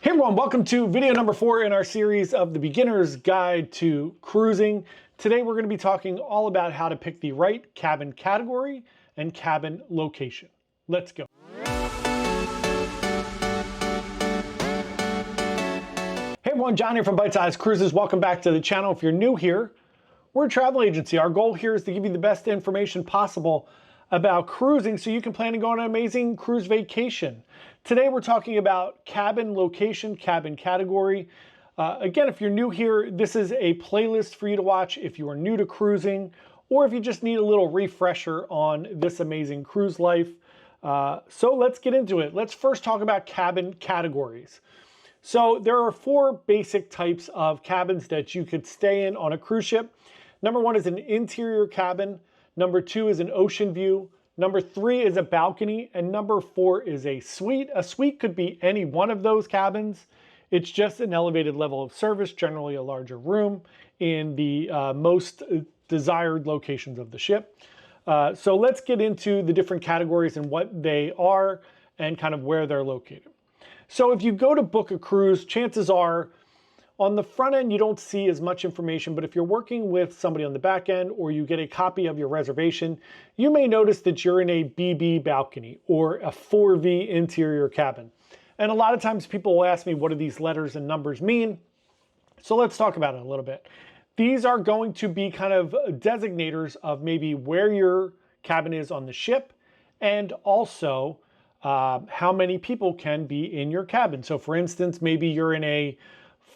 Hey everyone, welcome to video number 4 in our series of the Beginner's Guide to Cruising. Today we're going to be talking all about how to pick the right cabin category and cabin location. Let's go. Hey everyone, John here from Byte Size Cruises. Welcome back to the channel. If you're new here, we're a travel agency. Our goal here is to give you the best information possible about cruising so you can plan to go on an amazing cruise vacation. Today we're talking about cabin location, cabin category. Again, if you're new here, this is a playlist for you to watch if you are new to cruising or if you just need a little refresher on this amazing cruise life. So let's get into it. Let's first talk about cabin categories. So there are 4 basic types of cabins that you could stay in on a cruise ship. Number 1 is an interior cabin. Number 2 is an ocean view. Number 3 is a balcony, and number 4 is a suite. A suite could be any one of those cabins. It's just an elevated level of service, generally a larger room in the most desired locations of the ship. So let's get into the different categories and what they are and kind of where they're located. So if you go to book a cruise, chances are on the front end, you don't see as much information, but if you're working with somebody on the back end or you get a copy of your reservation, you may notice that you're in a BB balcony or a 4V interior cabin. And a lot of times people will ask me, what do these letters and numbers mean? So let's talk about it a little bit. These are going to be kind of designators of maybe where your cabin is on the ship and also how many people can be in your cabin. So for instance, maybe you're in a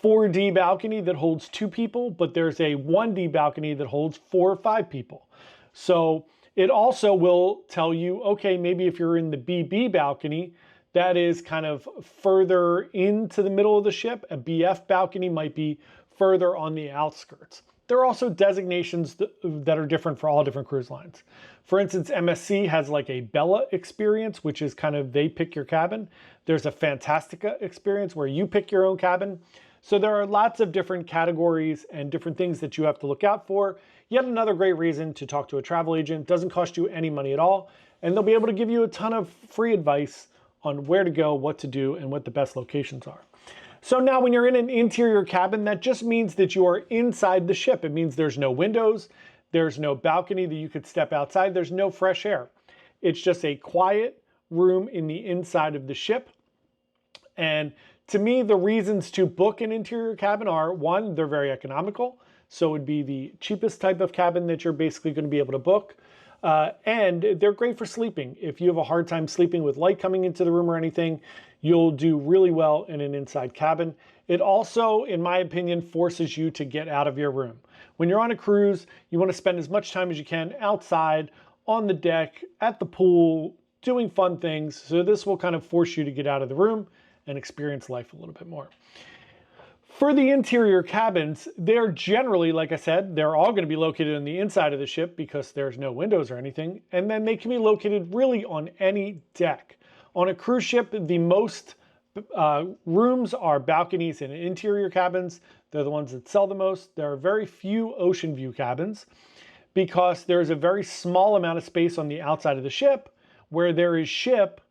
4D balcony that holds 2 people, but there's a 1D balcony that holds 4 or 5 people. So it also will tell you, okay, maybe if you're in the BB balcony, that is kind of further into the middle of the ship. A BF balcony might be further on the outskirts. There are also designations that are different for all different cruise lines. For instance, MSC has like a Bella experience, which is kind of they pick your cabin. There's a Fantastica experience where you pick your own cabin. So there are lots of different categories and different things that you have to look out for. Yet another great reason to talk to a travel agent. Doesn't cost you any money at all. And they'll be able to give you a ton of free advice on where to go, what to do, and what the best locations are. So now when you're in an interior cabin, that just means that you are inside the ship. It means there's no windows, there's no balcony that you could step outside, there's no fresh air. It's just a quiet room in the inside of the ship. And to me, the reasons to book an interior cabin are, 1, they're very economical. So it would be the cheapest type of cabin that you're basically going to be able to book. And they're great for sleeping. If you have a hard time sleeping with light coming into the room or anything, you'll do really well in an inside cabin. It also, in my opinion, forces you to get out of your room. When you're on a cruise, you want to spend as much time as you can outside, on the deck, at the pool, doing fun things. So this will kind of force you to get out of the room and experience life a little bit more. For the interior cabins, they're generally, like I said, they're all going to be located on the inside of the ship because there's no windows or anything. And then they can be located really on any deck. On a cruise ship, the most rooms are balconies and interior cabins. They're the ones that sell the most. There are very few Oceanview cabins because there's a very small amount of space on the outside of the ship where there is ship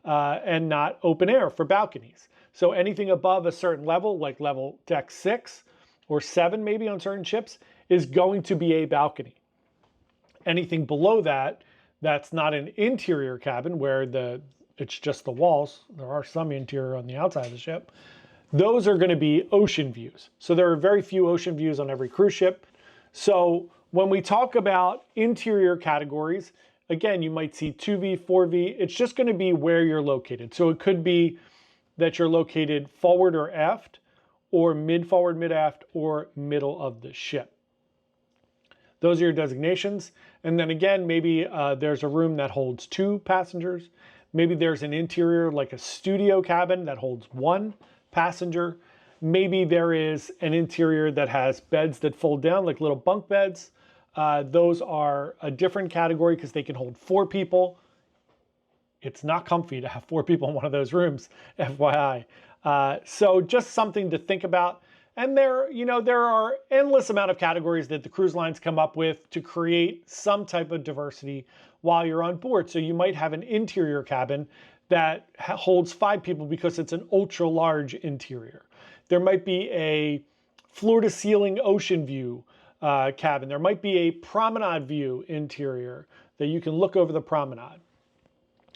and not open air for balconies. So anything above a certain level, like level deck 6 or 7 maybe on certain ships, is going to be a balcony. Anything below that, that's not an interior cabin where it's just the walls. There are some interior on the outside of the ship. Those are going to be ocean views. So there are very few ocean views on every cruise ship. So when we talk about interior categories, again, you might see 2V, 4V. It's just going to be where you're located. So it could be that you're located forward or aft, or mid-forward, mid-aft, or middle of the ship. Those are your designations. And then again, maybe there's a room that holds 2 passengers. Maybe there's an interior like a studio cabin that holds 1 passenger. Maybe there is an interior that has beds that fold down like little bunk beds. Those are a different category because they can hold 4 people. It's not comfy to have 4 people in one of those rooms, FYI. So just something to think about. And there are endless amount of categories that the cruise lines come up with to create some type of diversity while you're on board. So you might have an interior cabin that holds 5 people because it's an ultra large interior. There might be a floor to ceiling ocean view cabin. There might be a promenade view interior that you can look over the promenade.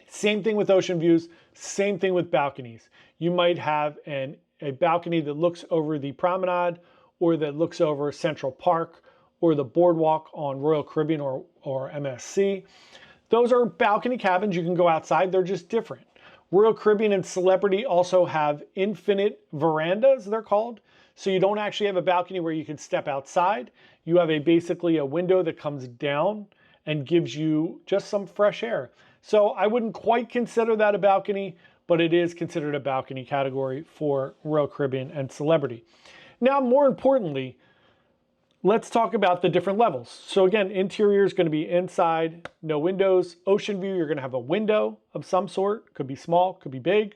Same thing with ocean views, same thing with balconies. You might have a balcony that looks over the promenade, or that looks over Central Park, or the boardwalk on Royal Caribbean or MSC. Those are balcony cabins. You can go outside, they're just different. Royal Caribbean and Celebrity also have infinite verandas, they're called. So you don't actually have a balcony where you can step outside. You have basically a window that comes down and gives you just some fresh air. So I wouldn't quite consider that a balcony, but it is considered a balcony category for Royal Caribbean and Celebrity. Now, more importantly, let's talk about the different levels. So again, interior is going to be inside, no windows. Oceanview, you're going to have a window of some sort. Could be small, could be big.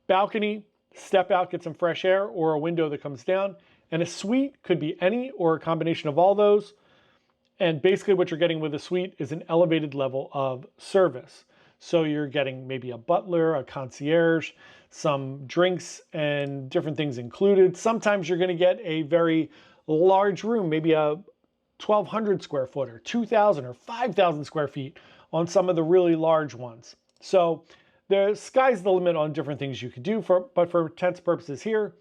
Balcony, step out, get some fresh air, or a window that comes down. And a suite could be any or a combination of all those. And basically what you're getting with a suite is an elevated level of service. So you're getting maybe a butler, a concierge, some drinks and different things included. Sometimes you're going to get a very large room, maybe a 1,200 square foot or 2,000 or 5,000 square feet on some of the really large ones. So the sky's the limit on different things you could do, but for intents purposes here,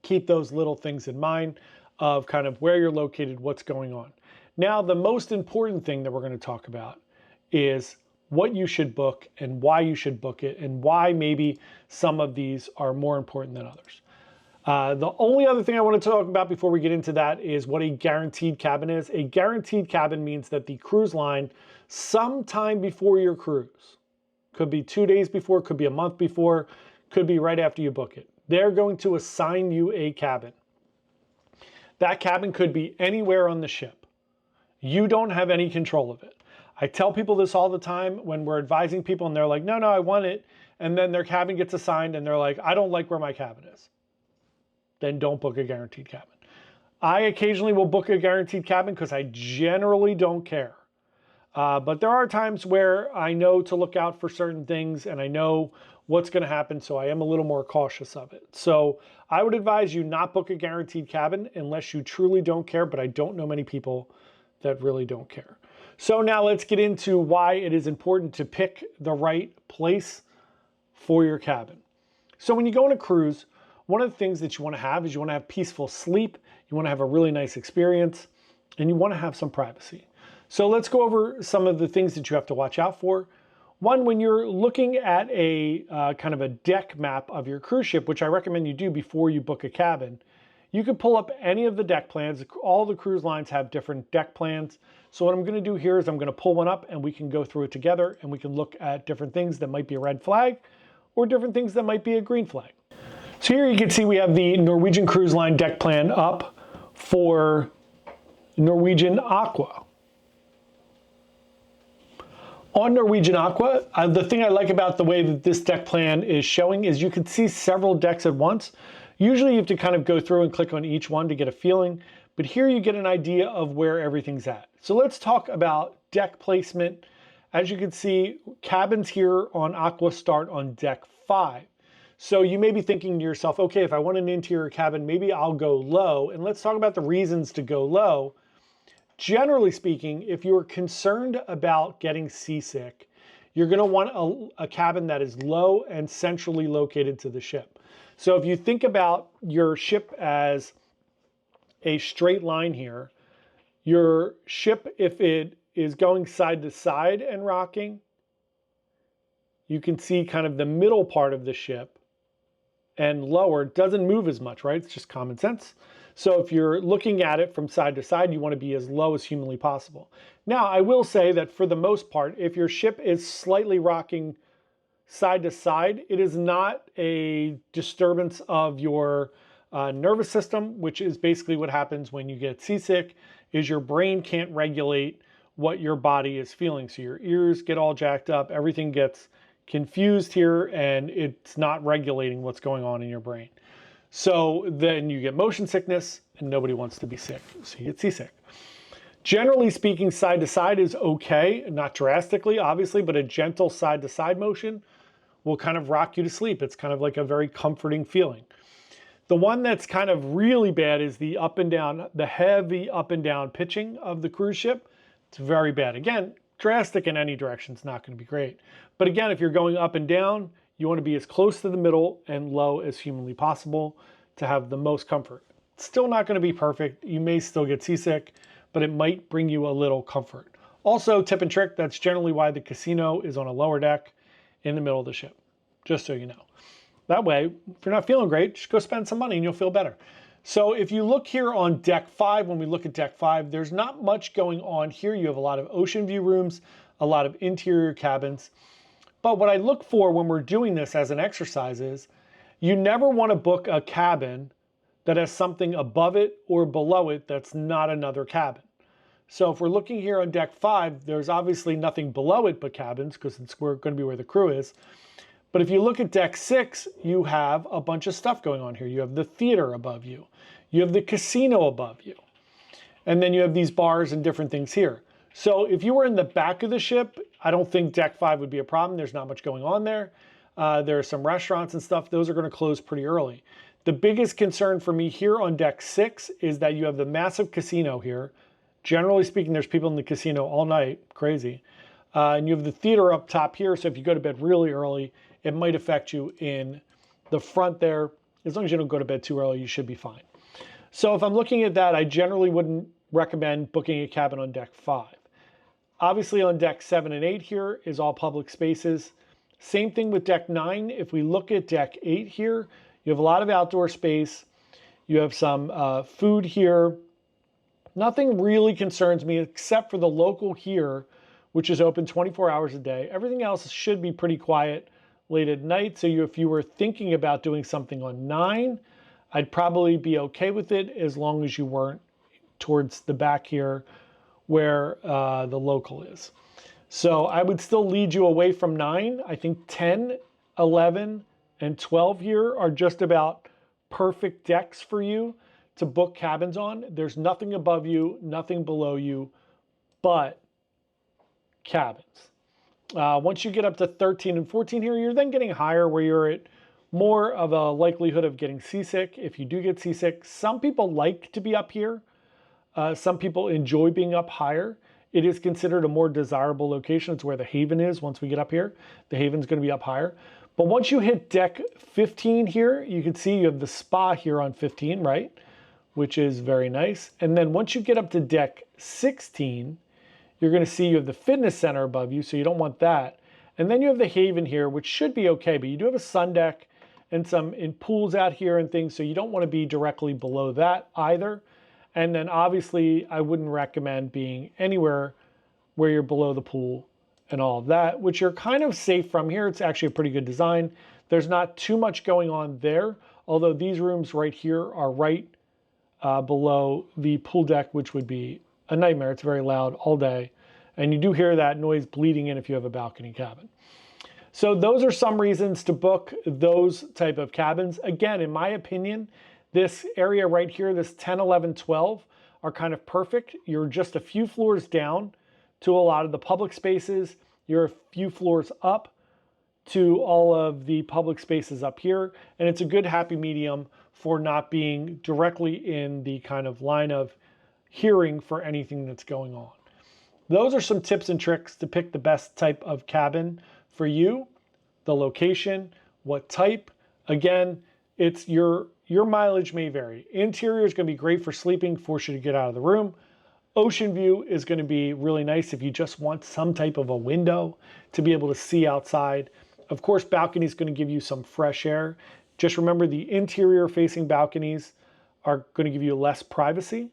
keep those little things in mind of kind of where you're located, what's going on. Now, the most important thing that we're going to talk about is what you should book and why you should book it and why maybe some of these are more important than others. The only other thing I want to talk about before we get into that is what a guaranteed cabin is. A guaranteed cabin means that the cruise line, sometime before your cruise, could be 2 days before, could be a month before, could be right after you book it, they're going to assign you a cabin. That cabin could be anywhere on the ship. You don't have any control of it. I tell people this all the time when we're advising people and they're like, no, I want it. And then their cabin gets assigned and they're like, I don't like where my cabin is. Then don't book a guaranteed cabin. I occasionally will book a guaranteed cabin because I generally don't care. But there are times where I know to look out for certain things and I know what's going to happen, so I am a little more cautious of it. So I would advise you not book a guaranteed cabin unless you truly don't care, but I don't know many people that really don't care. So now let's get into why it is important to pick the right place for your cabin. So when you go on a cruise, one of the things that you want to have is you want to have peaceful sleep, you want to have a really nice experience, and you want to have some privacy. So let's go over some of the things that you have to watch out for. One, when you're looking at a kind of a deck map of your cruise ship, which I recommend you do before you book a cabin, you can pull up any of the deck plans. All the cruise lines have different deck plans. So what I'm going to do here is I'm going to pull one up and we can go through it together and we can look at different things that might be a red flag or different things that might be a green flag. So here you can see we have the Norwegian Cruise Line deck plan up for Norwegian Aqua. On Norwegian Aqua, the thing I like about the way that this deck plan is showing is you can see several decks at once. Usually you have to kind of go through and click on each one to get a feeling, but here you get an idea of where everything's at. So let's talk about deck placement. As you can see, cabins here on Aqua start on deck 5. So you may be thinking to yourself, okay, if I want an interior cabin, maybe I'll go low. And let's talk about the reasons to go low. Generally speaking, if you're concerned about getting seasick, you're going to want a cabin that is low and centrally located to the ship. So if you think about your ship as a straight line here, your ship, if it is going side to side and rocking, you can see kind of the middle part of the ship and lower doesn't move as much, right? It's just common sense. So if you're looking at it from side to side, you want to be as low as humanly possible. Now, I will say that for the most part, if your ship is slightly rocking side to side, it is not a disturbance of your nervous system, which is basically what happens when you get seasick, is your brain can't regulate what your body is feeling. So your ears get all jacked up, everything gets confused here, and it's not regulating what's going on in your brain. So then you get motion sickness, and nobody wants to be sick, so you get seasick. Generally speaking, side to side is okay, not drastically, obviously, but a gentle side to side motion will kind of rock you to sleep. It's kind of like a very comforting feeling. The one that's kind of really bad is the up and down, the heavy up and down pitching of the cruise ship. It's very bad. Again, drastic in any direction is not going to be great. But again, if you're going up and down, you want to be as close to the middle and low as humanly possible to have the most comfort. It's still not going to be perfect. You may still get seasick, but it might bring you a little comfort. Also, tip and trick, that's generally why the casino is on a lower deck in the middle of the ship, just so you know. That way, if you're not feeling great, just go spend some money and you'll feel better. So if you look here on deck 5, when we look at deck 5, there's not much going on here. You have a lot of ocean view rooms, a lot of interior cabins. But what I look for when we're doing this as an exercise is you never want to book a cabin that has something above it or below it that's not another cabin. So if we're looking here on deck 5, there's obviously nothing below it but cabins because it's going to be where the crew is. But if you look at deck 6, you have a bunch of stuff going on here. You have the theater above you. You have the casino above you. And then you have these bars and different things here. So if you were in the back of the ship, I don't think deck 5 would be a problem. There's not much going on there. There are some restaurants and stuff. Those are going to close pretty early. The biggest concern for me here on deck 6 is that you have the massive casino here. Generally speaking, there's people in the casino all night. Crazy. And you have the theater up top here. So if you go to bed really early, it might affect you in the front there. As long as you don't go to bed too early, you should be fine. So if I'm looking at that, I generally wouldn't recommend booking a cabin on deck 5. Obviously on deck 7 and 8 here is all public spaces. Same thing with deck 9. If we look at deck 8 here, you have a lot of outdoor space. You have some food here. Nothing really concerns me except for the local here, which is open 24 hours a day. Everything else should be pretty quiet late at night. So if you were thinking about doing something on 9, I'd probably be okay with it as long as you weren't towards the back here where the local is. So I would still lead you away from 9. I think 10, 11, and 12 here are just about perfect decks for you to book cabins on. There's nothing above you, nothing below you, but cabins. Once you get up to 13 and 14 here, you're then getting higher where you're at more of a likelihood of getting seasick. If you do get seasick, some people like to be up here. Some people enjoy being up higher. It is considered a more desirable location. It's where the Haven is. Once we get up here, the Haven's going to be up higher. But once you hit deck 15 here, you can see you have the spa here on 15, right? Which is very nice. And then once you get up to deck 16, you're going to see you have the fitness center above you, so you don't want that. And then you have the Haven here, which should be okay, but you do have a sun deck and some pools out here and things, so you don't want to be directly below that either. And then obviously, I wouldn't recommend being anywhere where you're below the pool and all of that, which you're kind of safe from here. It's actually a pretty good design. There's not too much going on there, although these rooms right here are right below the pool deck, which would be a nightmare. It's very loud all day. And you do hear that noise bleeding in if you have a balcony cabin. So those are some reasons to book those type of cabins. Again, in my opinion, this area right here, this 10, 11, 12 are kind of perfect. You're just a few floors down to a lot of the public spaces. You're a few floors up to all of the public spaces up here. And it's a good happy medium for not being directly in the kind of line of hearing for anything that's going on. Those are some tips and tricks to pick the best type of cabin for you, the location, what type. Again, it's your mileage may vary. Interior is going to be great for sleeping, force you to get out of the room. Ocean view is going to be really nice if you just want some type of a window to be able to see outside. Of course, balcony is going to give you some fresh air. Just remember the interior facing balconies are going to give you less privacy.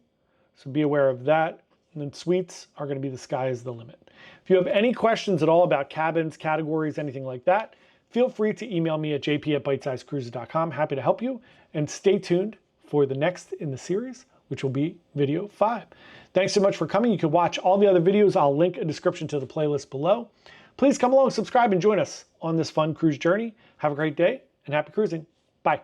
So be aware of that. And then suites are going to be the sky is the limit. If you have any questions at all about cabins, categories, anything like that, feel free to email me at jp@bytesizecruises.com. Happy to help you. And stay tuned for the next in the series, which will be video 5. Thanks so much for coming. You can watch all the other videos. I'll link a description to the playlist below. Please come along, subscribe, and join us on this fun cruise journey. Have a great day and happy cruising. Bye.